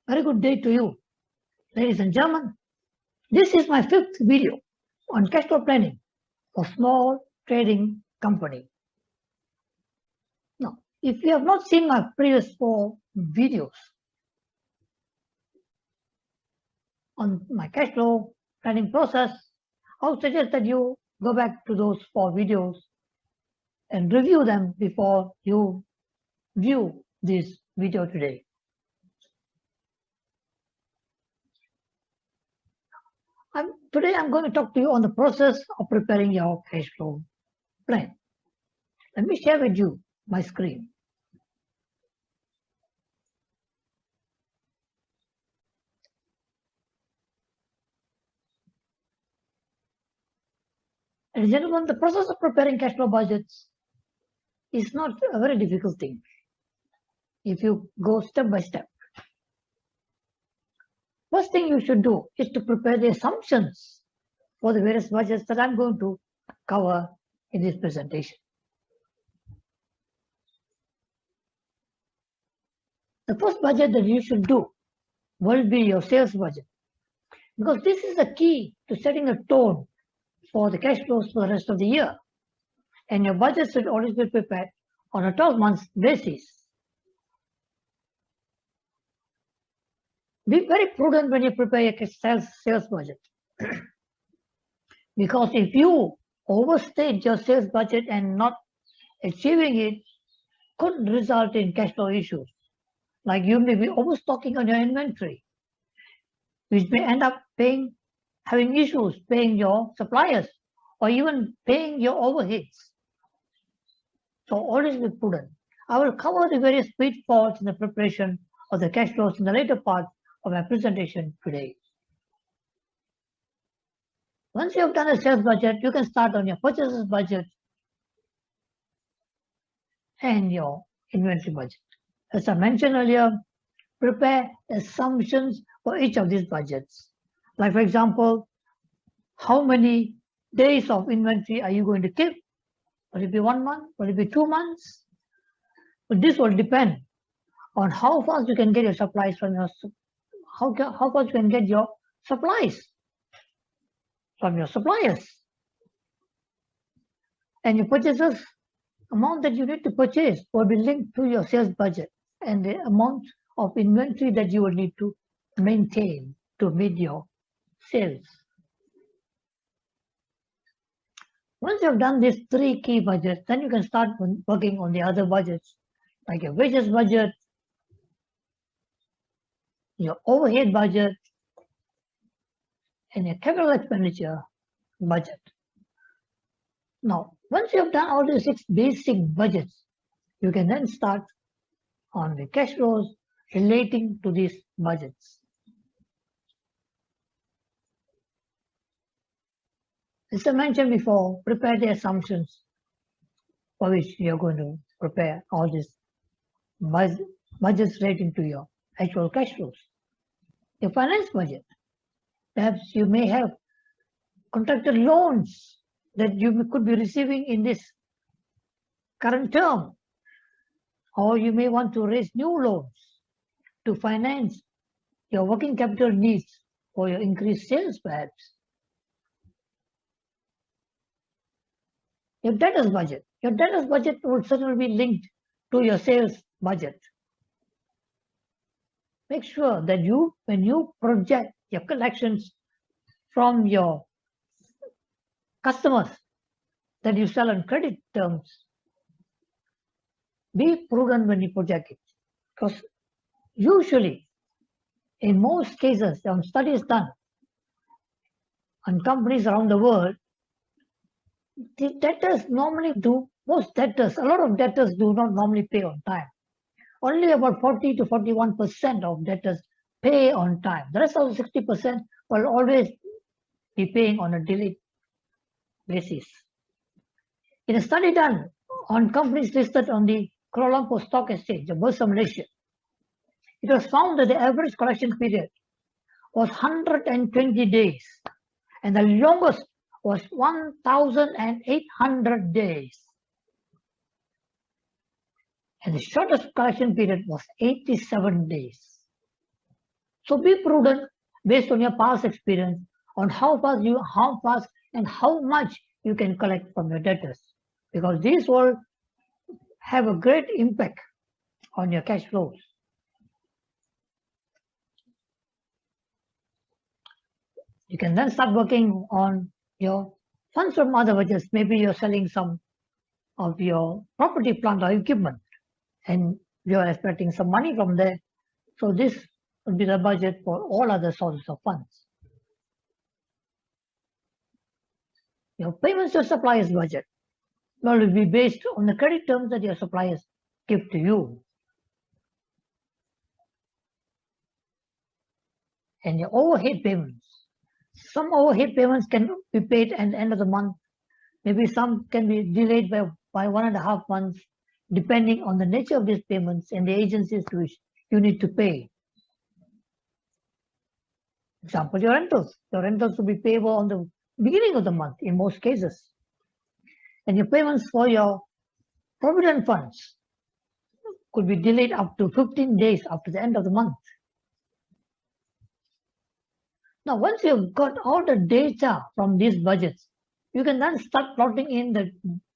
Very good day to you, ladies and gentlemen. This is my fifth video on cash flow planning for small trading company. Now, if you have not seen my previous 4 videos on my cash flow planning process, I would suggest that you go back to those 4 videos and review them before you view this video today. Today I'm going to talk to you on the process of preparing your cash flow plan. Let me share with you my screen. Ladies and gentlemen, the process of preparing cash flow budgets is not a very difficult thing if you go step by step. First thing you should do is to prepare the assumptions for the various budgets that I'm going to cover in this presentation. The first budget that you should do will be your sales budget, because this is the key to setting a tone for the cash flows for the rest of the year. And your budget should always be prepared on a 12-month basis. Be very prudent when you prepare your sales budget. Because if you overstate your sales budget and not achieving it, could result in cash flow issues. Like you may be overstocking on your inventory, which may end up having issues paying your suppliers or even paying your overheads. So always be prudent. I will cover the various pitfalls in the preparation of the cash flows in the later part of my presentation today. Once you have done a sales budget, you can start on your purchases budget and your inventory budget. As I mentioned earlier, prepare assumptions for each of these budgets. Like, for example, how many days of inventory are you going to keep? Will it be 1 month? Will it be 2 months? But this will depend on how fast you can get your supplies from your how fast you can get your supplies from your suppliers. And your purchases amount that you need to purchase will be linked to your sales budget and the amount of inventory that you will need to maintain to meet your sales. Once you have done these 3 key budgets, then you can start working on the other budgets, like your wages budget, your overhead budget, and your capital expenditure budget. Now, once you have done all the 6 basic budgets, you can then start on the cash flows relating to these budgets. As I mentioned before, prepare the assumptions for which you are going to prepare all these budgets relating to your actual cash flows. Your finance budget. Perhaps you may have contracted loans that you could be receiving in this current term, or you may want to raise new loans to finance your working capital needs for your increased sales, perhaps. Your debtors budget. Your debtors budget will certainly be linked to your sales budget. Make sure that when you project your collections from your customers that you sell on credit terms, be prudent when you project it. Because usually, in most cases, on studies done on companies around the world, the debtors normally do, a lot of debtors do not normally pay on time. Only about 40 to 41% of debtors pay on time. The rest of the 60% will always be paying on a delayed basis. In a study done on companies listed on the Kuala Lumpur Stock Exchange, the Bursa Malaysia, it was found that the average collection period was 120 days, and the longest was 1,800 days. And the shortest collection period was 87 days. So be prudent based on your past experience on how fast and how much you can collect from your debtors, because these will have a great impact on your cash flows. You can then start working on your funds from other budgets. Maybe you're selling some of your property, plant, or equipment, and you're expecting some money from there. So this would be the budget for all other sources of funds. Your payments to suppliers budget will be based on the credit terms that your suppliers give to you. And your overhead payments. Some overhead payments can be paid at the end of the month. Maybe some can be delayed by 1.5 months, depending on the nature of these payments and the agencies to which you need to pay. Example, your rentals. Your rentals will be payable on the beginning of the month in most cases. And your payments for your provident funds could be delayed up to 15 days after the end of the month. Now, once you've got all the data from these budgets, you can then start plotting in the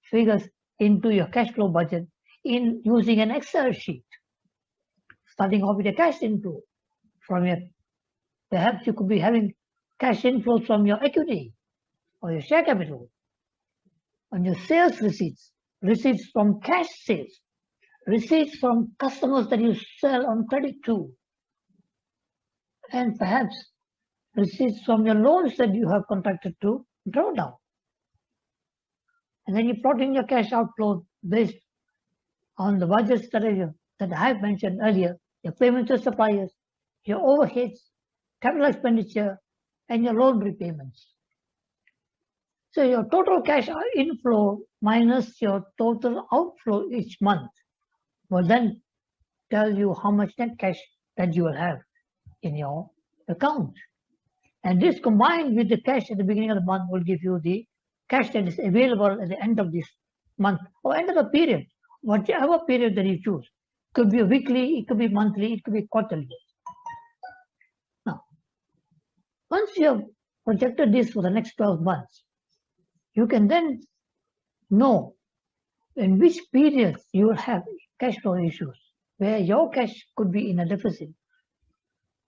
figures into your cash flow budget in using an Excel sheet. Starting off with a cash inflow from your, perhaps you could be having cash inflows from your equity or your share capital, on your sales receipts, receipts from cash sales, receipts from customers that you sell on credit to, and perhaps receipts from your loans that you have contracted to draw down. And then you plot in your cash outflow based on the budgets that I have mentioned earlier, your payments to suppliers, your overheads, capital expenditure, and your loan repayments. So your total cash inflow minus your total outflow each month will then tell you how much net cash that you will have in your account. And this combined with the cash at the beginning of the month will give you the cash that is available at the end of this month or end of the period, whatever period that you choose. It could be weekly, it could be monthly, it could be quarterly. Now, once you have projected this for the next 12 months, you can then know in which periods you will have cash flow issues, where your cash could be in a deficit.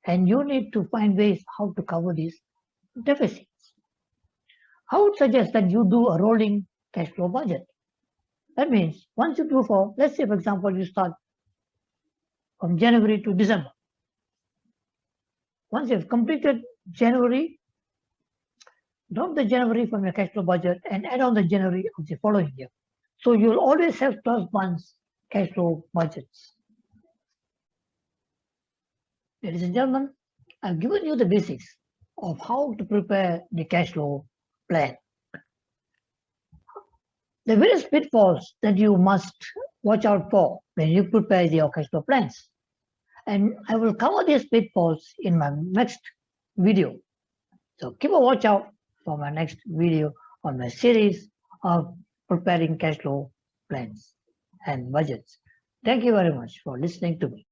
And you need to find ways how to cover these deficits. I would suggest that you do a rolling cash flow budget. That means once you do for, let's say, for example, you start from January to December. Once you've completed January, drop the January from your cash flow budget and add on the January of the following year. So you'll always have 12 months cash flow budgets. Ladies and gentlemen, I've given you the basics of how to prepare the cash flow plan. The various pitfalls that you must watch out for when you prepare your cash flow plans. And I will cover these pitfalls in my next video. So keep a watch out for my next video on my series of preparing cash flow plans and budgets. Thank you very much for listening to me.